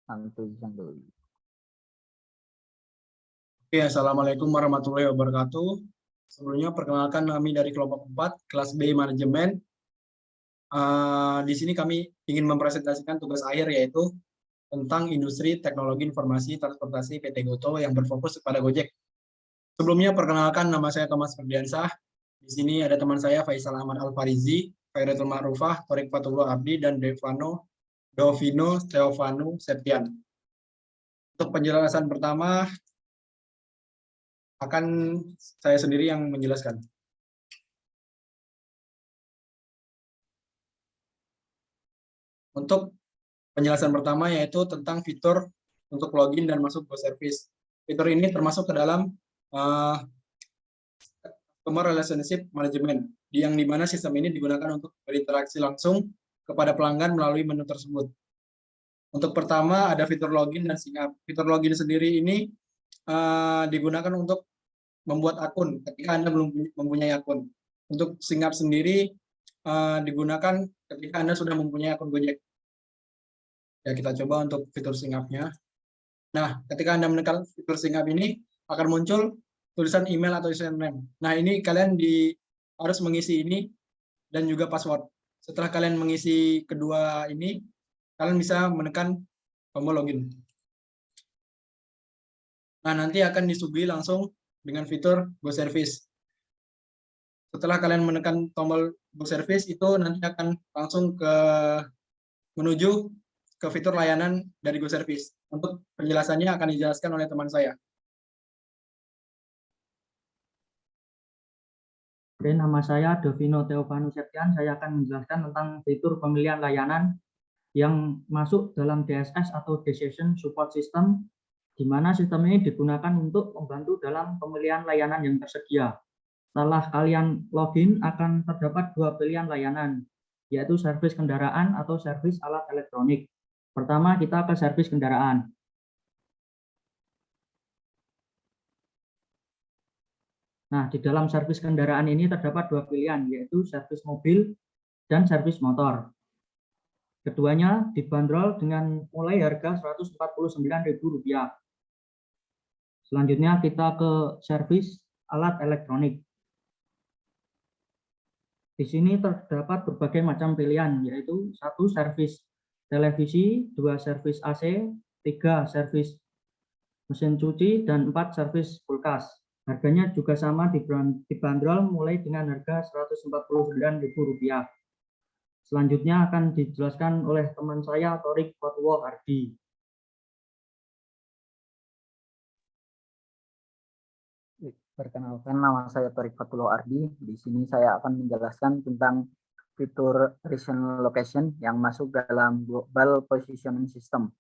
Santuy. Oke, Assalamualaikum warahmatullahi wabarakatuh. Sebelumnya perkenalkan kami dari kelompok 4, kelas B manajemen. Di sini kami ingin mempresentasikan tugas akhir yaitu tentang industri teknologi informasi transportasi PT Gotoh yang berfokus pada Gojek. Sebelumnya perkenalkan, nama saya Thomas Ferdiansah. Di sini ada teman saya Faisal Ahmad Al-Farizi, Khairatul Ma'rufah, Torik Fatullah Abdi, dan Dovino Steofano Septian. Untuk penjelasan pertama, akan saya sendiri yang menjelaskan. Untuk penjelasan pertama yaitu tentang fitur untuk login dan masuk ke service. Fitur ini termasuk ke dalam customer relationship management, yang dimana sistem ini digunakan untuk berinteraksi langsung kepada pelanggan melalui menu tersebut. Untuk pertama ada fitur login dan sign up. Fitur login sendiri ini digunakan untuk membuat akun ketika Anda belum mempunyai akun. Untuk sign up sendiri digunakan ketika Anda sudah mempunyai akun Gojek. Ya, kita coba untuk fitur sign up-nya. Nah, ketika Anda menekan fitur sign up ini akan muncul tulisan email atau username. Nah, ini kalian harus mengisi ini dan juga password. Setelah kalian mengisi kedua ini, kalian bisa menekan tombol login. Nah, nanti akan disuguhi langsung dengan fitur Go Service. Setelah kalian menekan tombol Go Service, itu nanti akan langsung menuju ke fitur layanan dari Go Service. Untuk penjelasannya akan dijelaskan oleh teman saya. Oke, nama saya Dovino Teofano Septian. Saya akan menjelaskan tentang fitur pemilihan layanan yang masuk dalam DSS atau Decision Support System, di mana sistem ini digunakan untuk membantu dalam pemilihan layanan yang tersedia. Setelah kalian login, akan terdapat dua pilihan layanan, yaitu servis kendaraan atau servis alat elektronik. Pertama, kita ke servis kendaraan. Nah, di dalam servis kendaraan ini terdapat dua pilihan, yaitu servis mobil dan servis motor. Keduanya dibanderol dengan mulai harga Rp149.000. Selanjutnya kita ke servis alat elektronik. Di sini terdapat berbagai macam pilihan, yaitu 1 servis televisi, 2 servis AC, 3 servis mesin cuci, dan 4 servis kulkas. Harganya juga sama, dibanderol mulai dengan harga Rp149.000. Selanjutnya akan dijelaskan oleh teman saya, Torik Fatullah Abdi. Perkenalkan, nama saya Torik Fatullah Ardi. Di sini saya akan menjelaskan tentang fitur Regional Location yang masuk dalam Global Positioning System.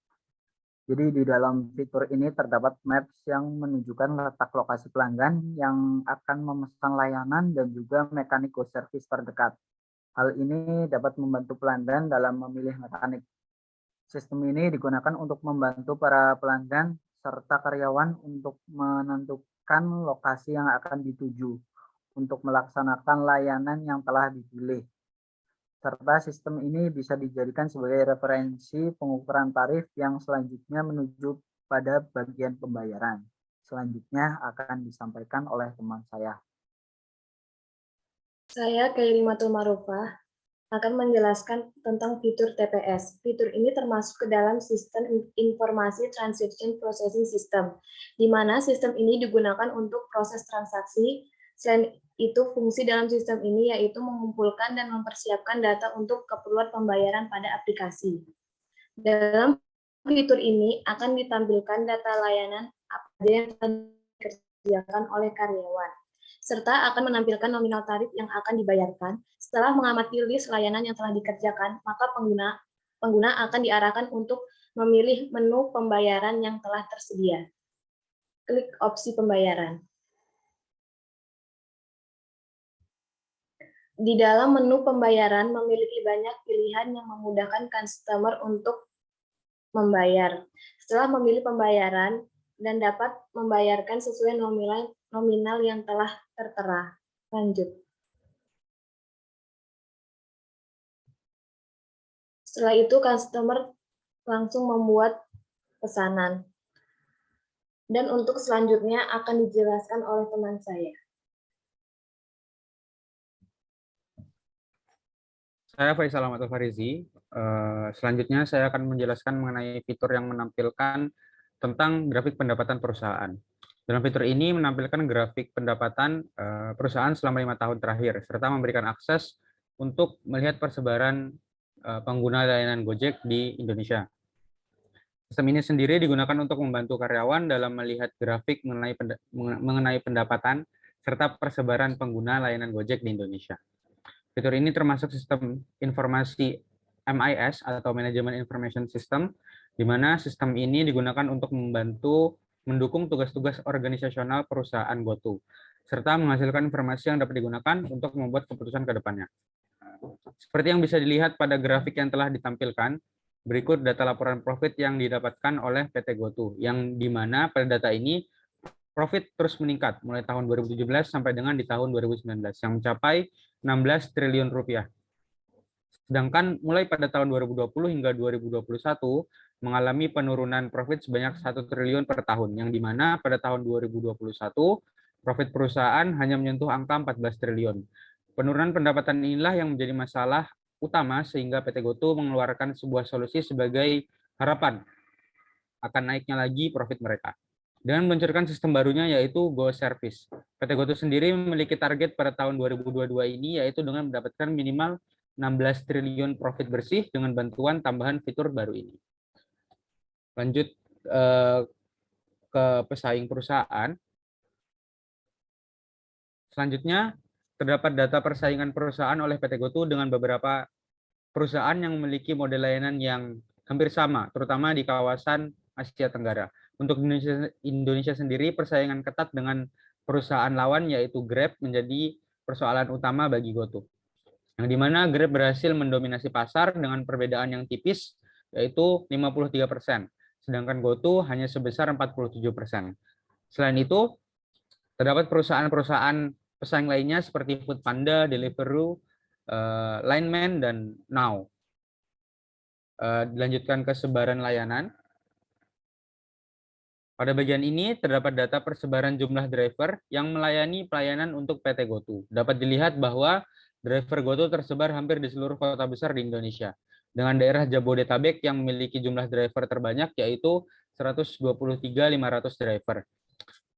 Jadi di dalam fitur ini terdapat maps yang menunjukkan letak lokasi pelanggan yang akan memesan layanan dan juga mekanik Go Service terdekat. Hal ini dapat membantu pelanggan dalam memilih mekanik. Sistem ini digunakan untuk membantu para pelanggan serta karyawan untuk menentukan lokasi yang akan dituju untuk melaksanakan layanan yang telah dipilih. Serta sistem ini bisa dijadikan sebagai referensi pengukuran tarif yang selanjutnya menuju pada bagian pembayaran. Selanjutnya akan disampaikan oleh teman saya. Saya Khairimatul Ma'rufah akan menjelaskan tentang fitur TPS. Fitur ini termasuk ke dalam sistem informasi transaction processing system, di mana sistem ini digunakan untuk proses transaksi. Selain itu, fungsi dalam sistem ini yaitu mengumpulkan dan mempersiapkan data untuk keperluan pembayaran pada aplikasi. Dalam fitur ini akan ditampilkan data layanan apa yang dikerjakan oleh karyawan, serta akan menampilkan nominal tarif yang akan dibayarkan. Setelah mengamati list layanan yang telah dikerjakan, maka pengguna akan diarahkan untuk memilih menu pembayaran yang telah tersedia. Klik opsi pembayaran. Di dalam menu pembayaran memiliki banyak pilihan yang memudahkan customer untuk membayar. Setelah memilih pembayaran dan dapat membayarkan sesuai nominal yang telah tertera. Lanjut. Setelah itu, customer langsung membuat pesanan. Dan untuk selanjutnya akan dijelaskan oleh teman saya. Saya Faisal Ahmad Farizi. Selanjutnya saya akan menjelaskan mengenai fitur yang menampilkan tentang grafik pendapatan perusahaan. Dalam fitur ini menampilkan grafik pendapatan perusahaan selama 5 tahun terakhir, serta memberikan akses untuk melihat persebaran pengguna layanan Gojek di Indonesia. Sistem ini sendiri digunakan untuk membantu karyawan dalam melihat grafik mengenai pendapatan serta persebaran pengguna layanan Gojek di Indonesia. Fitur ini termasuk sistem informasi MIS atau Management Information System, di mana sistem ini digunakan untuk membantu mendukung tugas-tugas organisasional perusahaan GoTo, serta menghasilkan informasi yang dapat digunakan untuk membuat keputusan ke depannya. Seperti yang bisa dilihat pada grafik yang telah ditampilkan, berikut data laporan profit yang didapatkan oleh PT GoTo, yang di mana pada data ini profit terus meningkat mulai tahun 2017 sampai dengan di tahun 2019 yang mencapai 16 triliun rupiah. Sedangkan mulai pada tahun 2020 hingga 2021 mengalami penurunan profit sebanyak 1 triliun per tahun, yang di mana pada tahun 2021 profit perusahaan hanya menyentuh angka 14 triliun. Penurunan pendapatan inilah yang menjadi masalah utama sehingga PT GoTo mengeluarkan sebuah solusi sebagai harapan akan naiknya lagi profit mereka, dengan meluncurkan sistem barunya yaitu Go Service. PT GoTo sendiri memiliki target pada tahun 2022 ini yaitu dengan mendapatkan minimal 16 triliun profit bersih dengan bantuan tambahan fitur baru ini. Lanjut ke pesaing perusahaan. Selanjutnya, terdapat data persaingan perusahaan oleh PT GoTo dengan beberapa perusahaan yang memiliki model layanan yang hampir sama, terutama di kawasan Asia Tenggara. Untuk Indonesia sendiri, persaingan ketat dengan perusahaan lawan yaitu Grab menjadi persoalan utama bagi GoTo. Yang di mana Grab berhasil mendominasi pasar dengan perbedaan yang tipis, yaitu 53%, sedangkan GoTo hanya sebesar 47%. Selain itu, terdapat perusahaan-perusahaan pesaing lainnya seperti Foodpanda, Deliveroo, Lineman, dan Now. Dilanjutkan ke sebaran layanan. Pada bagian ini terdapat data persebaran jumlah driver yang melayani pelayanan untuk PT GoTo. Dapat dilihat bahwa driver GoTo tersebar hampir di seluruh kota besar di Indonesia, dengan daerah Jabodetabek yang memiliki jumlah driver terbanyak yaitu 123.500 driver,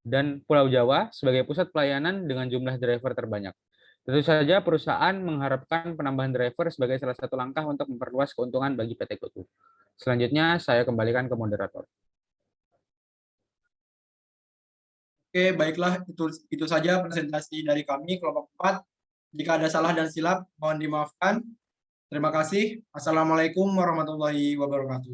dan Pulau Jawa sebagai pusat pelayanan dengan jumlah driver terbanyak. Tentu saja perusahaan mengharapkan penambahan driver sebagai salah satu langkah untuk memperluas keuntungan bagi PT GoTo. Selanjutnya saya kembalikan ke moderator. Oke, baiklah, itu saja presentasi dari kami kelompok 4. Jika ada salah dan silap, mohon dimaafkan. Terima kasih. Assalamualaikum warahmatullahi wabarakatuh.